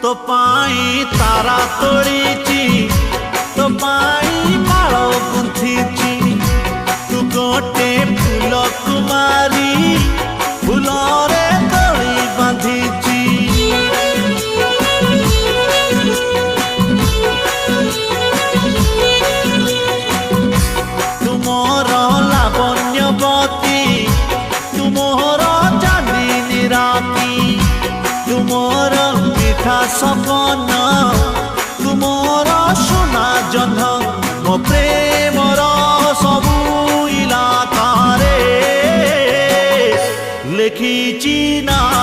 तो पाई तारा तोड़ीची तो पाई माल गुंथीची तू गोटे फूल कुमारी फूलरे दड़ी बांधीची तुमर लावण्यवती तुमर चांदनी राती तुमर मिठा सपन तुमर सोना जन्म मो प्रेमर सबू इलाकारे लिखिची ना।